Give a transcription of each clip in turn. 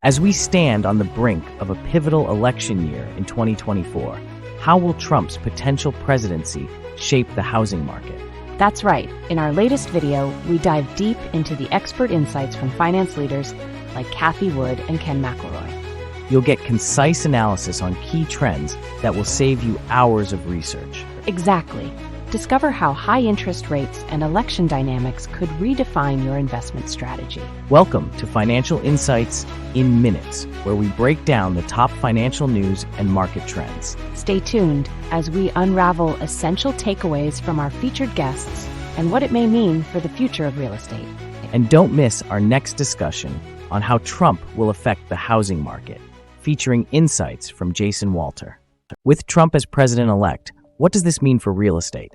As we stand on the brink of a pivotal election year in 2024, how will Trump's potential presidency shape the housing market? That's right. In our latest video, we dive deep into the expert insights from finance leaders like Cathie Wood and Ken McElroy. You'll get concise analysis on key trends that will save you hours of research. Exactly. Discover how high interest rates and election dynamics could redefine your investment strategy. Welcome to Financial Insights in Minutes, where we break down the top financial news and market trends. Stay tuned as we unravel essential takeaways from our featured guests and what it may mean for the future of real estate. And don't miss our next discussion on how Trump will affect the housing market, featuring insights from Jason Walter. With Trump as president-elect, what does this mean for real estate?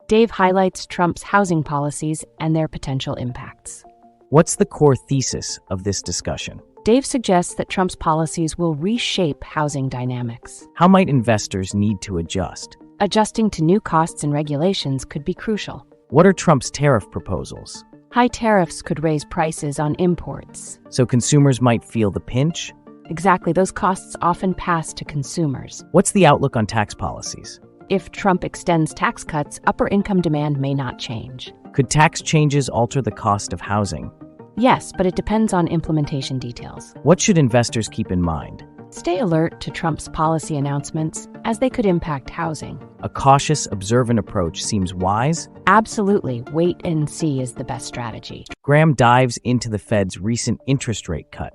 Dave highlights Trump's housing policies and their potential impacts. What's the core thesis of this discussion? Dave suggests that Trump's policies will reshape housing dynamics. How might investors need to adjust? Adjusting to new costs and regulations could be crucial. What are Trump's tariff proposals? High tariffs could raise prices on imports. So consumers might feel the pinch? Exactly, those costs often pass to consumers. What's the outlook on tax policies? If Trump extends tax cuts, upper income demand may not change. Could tax changes alter the cost of housing? Yes, but it depends on implementation details. What should investors keep in mind? Stay alert to Trump's policy announcements as they could impact housing. A cautious, observant approach seems wise. Absolutely. Wait and see is the best strategy. Graham dives into the Fed's recent interest rate cut.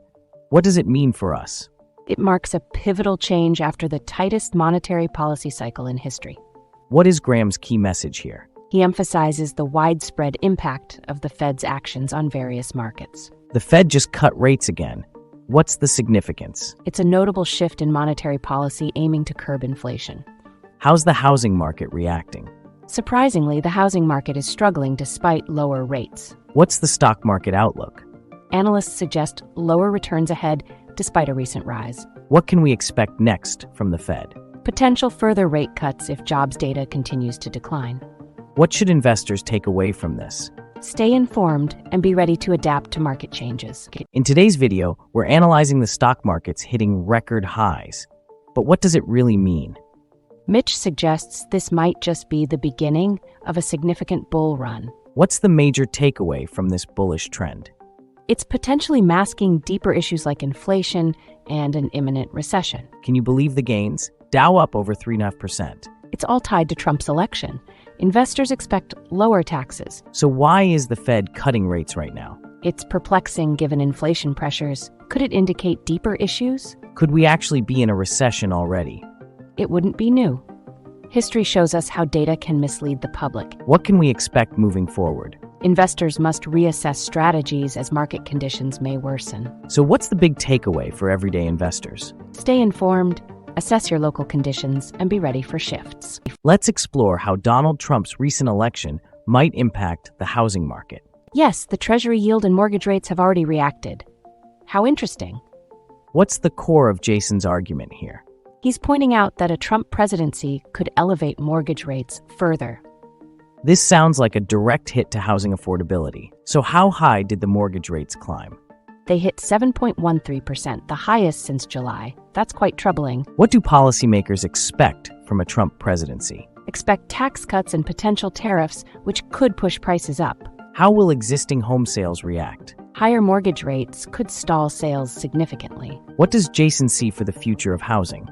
What does it mean for us? It marks a pivotal change after the tightest monetary policy cycle in history. What is Graham's key message here? He emphasizes the widespread impact of the Fed's actions on various markets. The Fed just cut rates again. What's the significance? It's a notable shift in monetary policy aiming to curb inflation. How's the housing market reacting? Surprisingly, the housing market is struggling despite lower rates. What's the stock market outlook? Analysts suggest lower returns ahead despite a recent rise. What can we expect next from the Fed? Potential further rate cuts if jobs data continues to decline. What should investors take away from this? Stay informed and be ready to adapt to market changes. In today's video, we're analyzing the stock markets hitting record highs. But what does it really mean? Mitch suggests this might just be the beginning of a significant bull run. What's the major takeaway from this bullish trend? It's potentially masking deeper issues like inflation and an imminent recession. Can you believe the gains? Dow up over 3.5%. It's all tied to Trump's election. Investors expect lower taxes. So why is the Fed cutting rates right now? It's perplexing given inflation pressures. Could it indicate deeper issues? Could we actually be in a recession already? It wouldn't be new. History shows us how data can mislead the public. What can we expect moving forward? Investors must reassess strategies as market conditions may worsen. So what's the big takeaway for everyday investors? Stay informed, assess your local conditions, and be ready for shifts. Let's explore how Donald Trump's recent election might impact the housing market. Yes, the Treasury yield and mortgage rates have already reacted. How interesting. What's the core of Jason's argument here? He's pointing out that a Trump presidency could elevate mortgage rates further. This sounds like a direct hit to housing affordability. So how high did the mortgage rates climb? They hit 7.13%, the highest since July. That's quite troubling. What do policymakers expect from a Trump presidency? Expect tax cuts and potential tariffs, which could push prices up. How will existing home sales react? Higher mortgage rates could stall sales significantly. What does Jason see for the future of housing?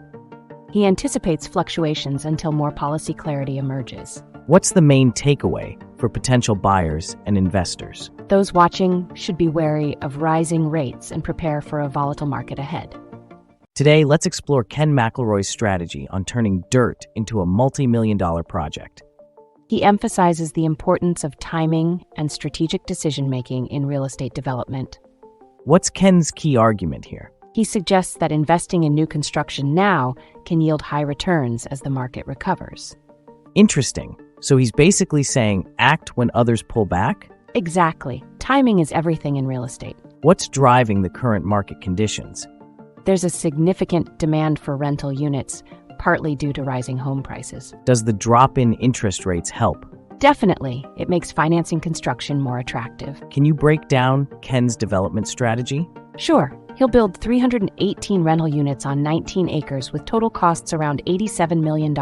He anticipates fluctuations until more policy clarity emerges. What's the main takeaway for potential buyers and investors? Those watching should be wary of rising rates and prepare for a volatile market ahead. Today, let's explore Ken McElroy's strategy on turning dirt into a multi-million-dollar project. He emphasizes the importance of timing and strategic decision-making in real estate development. What's Ken's key argument here? He suggests that investing in new construction now can yield high returns as the market recovers. Interesting. So he's basically saying act when others pull back? Exactly. Timing is everything in real estate. What's driving the current market conditions? There's a significant demand for rental units, partly due to rising home prices. Does the drop in interest rates help? Definitely. It makes financing construction more attractive. Can you break down Ken's development strategy? Sure. He'll build 318 rental units on 19 acres with total costs around $87 million.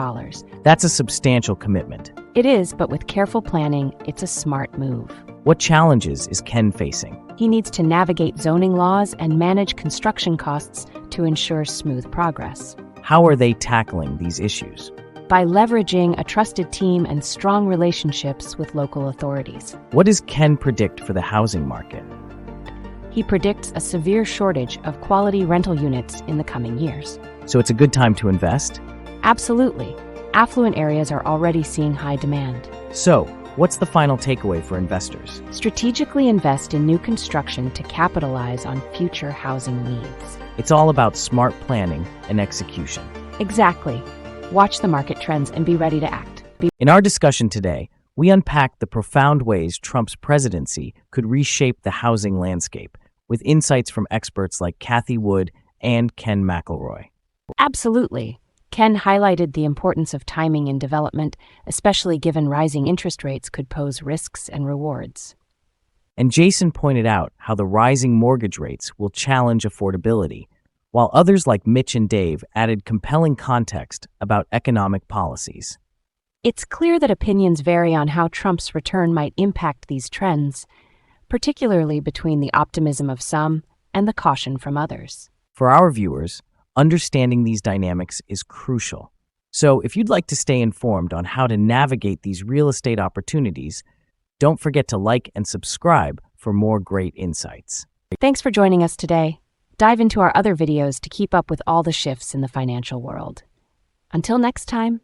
That's a substantial commitment. It is, but with careful planning, it's a smart move. What challenges is Ken facing? He needs to navigate zoning laws and manage construction costs to ensure smooth progress. How are they tackling these issues? By leveraging a trusted team and strong relationships with local authorities. What does Ken predict for the housing market? He predicts a severe shortage of quality rental units in the coming years. So it's a good time to invest? Absolutely. Affluent areas are already seeing high demand. So, what's the final takeaway for investors? Strategically invest in new construction to capitalize on future housing needs. It's all about smart planning and execution. Exactly. Watch the market trends and be ready to act. In our discussion today, we unpacked the profound ways Trump's presidency could reshape the housing landscape, with insights from experts like Cathie Wood and Ken McElroy. Absolutely. Ken highlighted the importance of timing in development, especially given rising interest rates could pose risks and rewards. And Jason pointed out how the rising mortgage rates will challenge affordability, while others like Mitch and Dave added compelling context about economic policies. It's clear that opinions vary on how Trump's return might impact these trends, particularly between the optimism of some and the caution from others. For our viewers, understanding these dynamics is crucial. So if you'd like to stay informed on how to navigate these real estate opportunities, don't forget to like and subscribe for more great insights. Thanks for joining us today. Dive into our other videos to keep up with all the shifts in the financial world. Until next time.